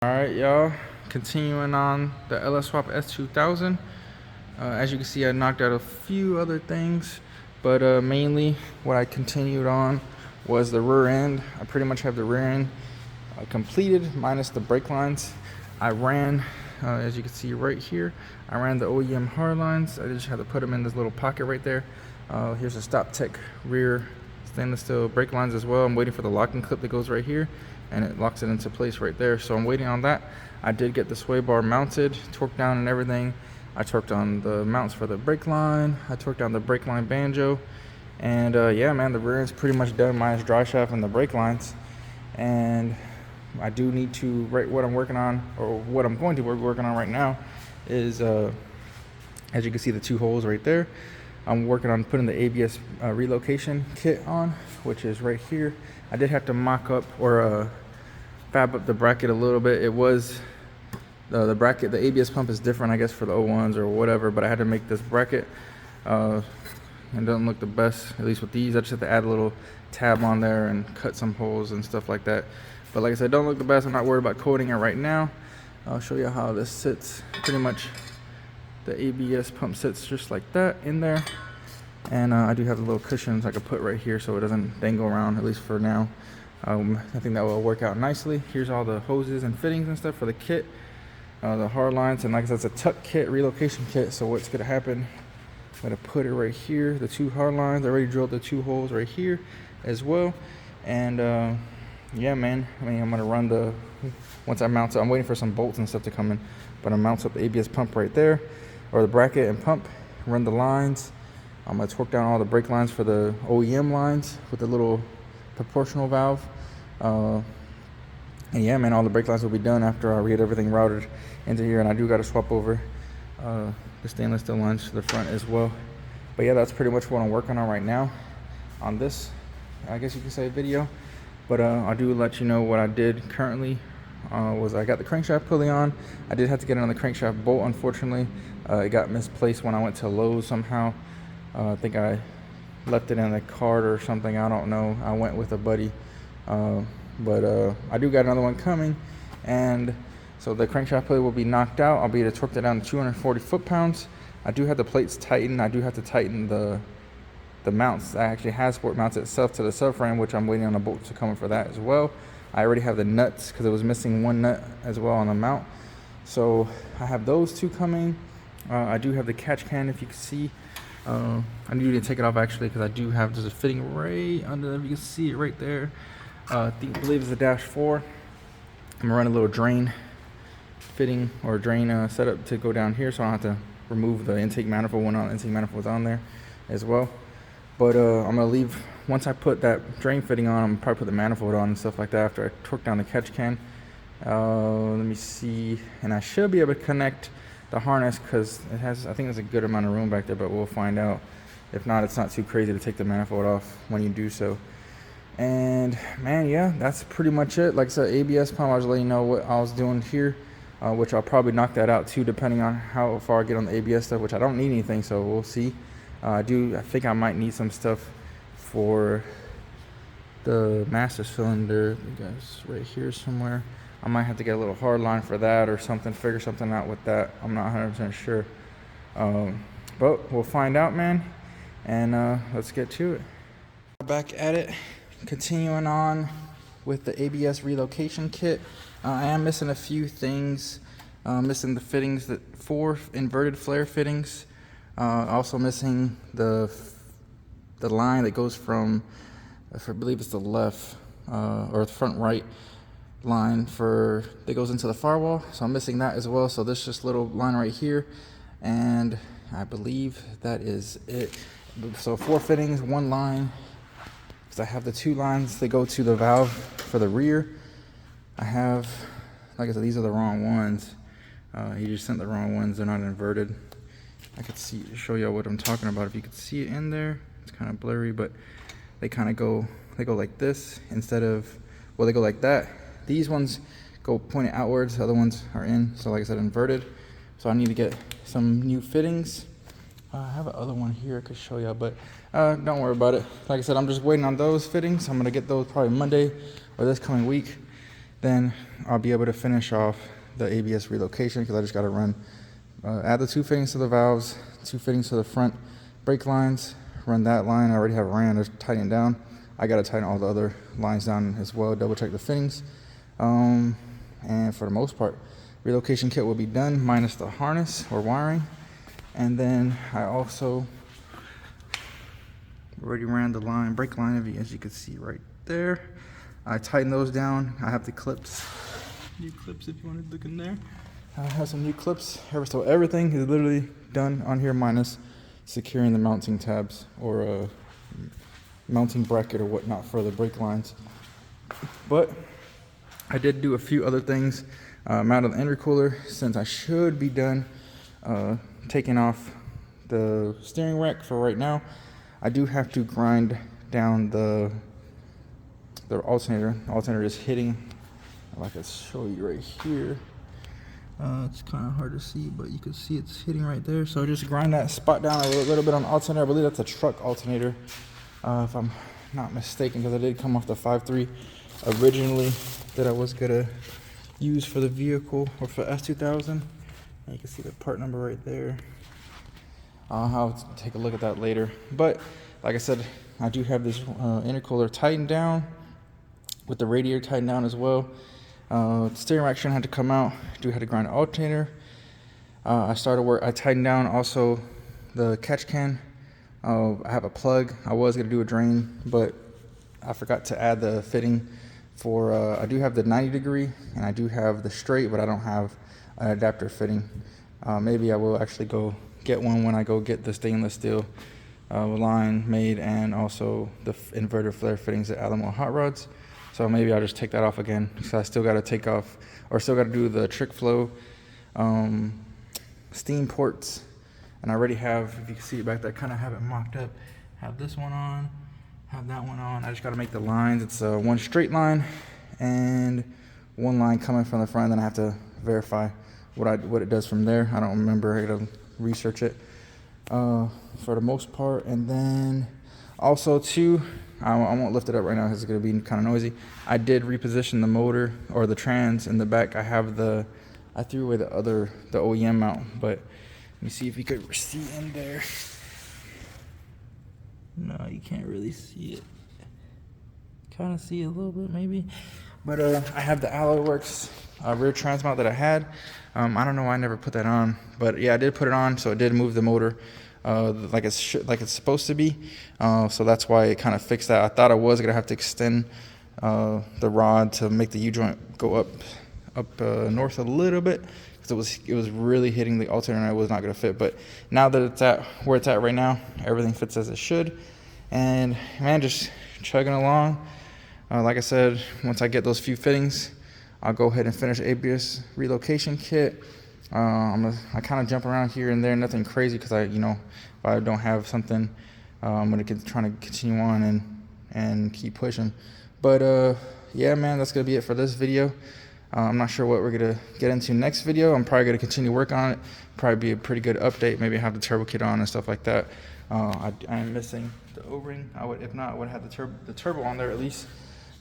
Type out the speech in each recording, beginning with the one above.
Alright, y'all, continuing on the LS Swap S2000. As you can see, I knocked out a few other things, but mainly what I continued on was the rear end. I pretty much have the rear end completed minus the brake lines. I ran, as you can see right here, I ran the OEM hard lines. I just had to put them in this little pocket right there. Here's a Stop Tech rear stainless steel brake lines as well. I'm waiting for the locking clip that goes right here, and it locks it into place right there. So I'm waiting on that. I did get the sway bar mounted, torqued down and everything. I torqued on the mounts for the brake line. I torqued down the brake line banjo. And yeah, man, the rear end's pretty much done minus dry shaft and the brake lines. And I do need to, what I'm working on, or what I'm going to be working on right now is, as you can see, the two holes right there. I'm working on putting the ABS relocation kit on, which is right here. I did have to mock up or fab up the bracket a little bit. It was the bracket, the ABS pump is different, I guess, for the 01s or whatever, but I had to make this bracket. It doesn't look the best, at least with these. I just have to add a little tab on there and cut some holes and stuff like that. But like I said, it don't look the best. I'm not worried about coating it right now. I'll show you how this sits. Pretty much the ABS pump sits just like that in there. And I do have the little cushions I could put right here so it doesn't dangle around, at least for now. I think that will work out nicely. Here's all the hoses and fittings and stuff for the kit, the hard lines, and like I said, it's a tuck kit, relocation kit. So what's gonna happen, I'm gonna put it right here, the two hard lines. I already drilled the two holes right here as well. And yeah, man, I mean, I'm gonna run the, once I mount it, I'm waiting for some bolts and stuff to come in, but I'm mounting up the ABS pump right there, or the bracket and pump, run the lines. I'm gonna torque down all the brake lines for the OEM lines with the little proportional valve. And yeah, man, all the brake lines will be done after I get everything routed into here. And I do gotta swap over the stainless steel lines to the front as well. But yeah, that's pretty much what I'm working on right now on this, I guess you could say, video. But I do let you know what I did currently. Was I got the crankshaft pulley on. I did have to get it on the crankshaft bolt, unfortunately. It got misplaced when I went to Lowe's somehow. I think I left it in the cart or something, I don't know. I went with a buddy. But I do got another one coming. And so the crankshaft pulley will be knocked out. I'll be able to torque that down to 240 foot-pounds. I do have the plates tightened. I do have to tighten the mounts. I actually have sport mounts itself to the subframe, which I'm waiting on the bolts to come in for that as well. I already have the nuts because it was missing one nut as well on the mount. So I have those two coming. I do have the catch can, if you can see. I need to take it off actually because I do have, there's a fitting right under there. You can see it right there. I believe it's a dash 4. I'm gonna run a little drain fitting or drain setup to go down here, so I don't have to remove the intake manifold when the intake manifold is on there as well. But I'm gonna leave, once I put that drain fitting on, I'm gonna probably put the manifold on and stuff like that after I torque down the catch can. Let me see, and I should be able to connect the harness because it has, I think there's a good amount of room back there, but we'll find out. If not, it's not too crazy to take the manifold off when you do so. And man, yeah, that's pretty much it. Like I said, ABS pump, I was letting you know what I was doing here, which I'll probably knock that out too, depending on how far I get on the ABS stuff, which I don't need anything, so we'll see. I think I might need some stuff for the master cylinder. I guess right here somewhere. I might have to get a little hard line for that or something, figure something out with that. I'm not 100% sure. But we'll find out, man. And let's get to it. Back at it, continuing on with the ABS relocation kit. I am missing a few things. Missing the fittings, that 4 inverted flare fittings. Also missing the line that goes from, I believe it's the left or the front right line that goes into the firewall, so I'm missing that as well. So this just little line right here, and I believe that is it. So 4 fittings, 1 line, because I have the 2 lines that go to the valve for the rear. I have, like I said, these are the wrong ones. He just sent the wrong ones, they're not inverted. I could show you what I'm talking about. If you could see it in there, it's kind of blurry, but they kind of go like this instead of, well, they go like that. These ones go pointed outwards, the other ones are in, so like I said, inverted. So I need to get some new fittings. I have another one here I could show you, but don't worry about it. Like I said, I'm just waiting on those fittings. I'm gonna get those probably Monday or this coming week. then I'll be able to finish off the ABS relocation, because I just got to run, add the 2 fittings to the valves, 2 fittings to the front brake lines, run that line. I already have ran, just tighten it down. I got to tighten all the other lines down as well, double check the fittings. And for the most part, relocation kit will be done minus the harness or wiring. And then I also already ran the line, brake line, as you can see right there. I tightened those down. I have the clips, new clips if you want to look in there. I have some new clips. So everything is literally done on here minus securing the mounting tabs or a mounting bracket or whatnot for the brake lines. But I did do a few other things. Mounted the intercooler, since I should be done taking off the steering rack for right now. I do have to grind down the alternator. The alternator is hitting, if I can show you right here. It's kind of hard to see, but you can see it's hitting right there. So just grind that spot down a little bit on the alternator. I believe that's a truck alternator, if I'm not mistaken, because I did come off the 5.3 originally that I was gonna use for the vehicle, or for S2000. And you can see the part number right there. I'll take a look at that later. But like I said, I do have this intercooler tightened down, with the radiator tightened down as well. Steering rack shouldn't have to come out. I do have to grind the alternator. I tightened down also the catch can. I have a plug. I was gonna do a drain, but I forgot to add the fitting for, I do have the 90-degree and I do have the straight, but I don't have an adapter fitting. Maybe I will actually go get one when I go get the stainless steel line made, and also the inverter flare fittings at Alamo Hot Rods. So maybe I'll just take that off again, because I still got to take off, or still got to do the trick flow steam ports. And I already have, if you can see it back there, I kind of have it mocked up. Have this one on, have that one on. I just got to make the lines. It's one straight line and one line coming from the front. Then I have to verify what it does from there. I don't remember. I got to research it for the most part. And then also too, I won't lift it up right now because it's going to be kind of noisy. I did reposition the motor, or the trans in the back. I threw away the OEM mount, but let me see if you could see in there. No, you can't really see it. Kind of see it a little bit maybe. But I have the Alloy Works rear trans mount that I had. I don't know why I never put that on, but yeah, I did put it on, so it did move the motor like it's supposed to be. So that's why it kind of fixed that. I thought I was gonna have to extend the rod to make the U-joint go up north a little bit, because it was really hitting the alternator and it was not gonna fit. But now that it's at where it's at right now, everything fits as it should. And man, just chugging along. Like I said, once I get those few fittings, I'll go ahead and finish ABS relocation kit. I kind of jump around here and there, nothing crazy, because if I don't have something, I'm gonna trying to continue on and keep pushing. But yeah, man, that's gonna be it for this video. I'm not sure what we're gonna get into next video. I'm probably gonna continue work on it. Probably be a pretty good update. Maybe have the turbo kit on and stuff like that. I am missing the O-ring. If not, I would have the turbo on there at least.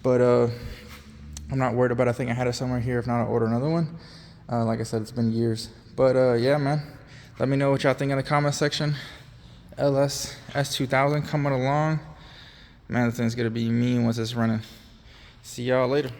But I'm not worried about it. I think I had it somewhere here. If not, I'll order another one. Like I said, it's been years. But yeah, man, let me know what y'all think in the comment section. LS S2000 coming along. Man, the thing's gonna be mean once it's running. See y'all later.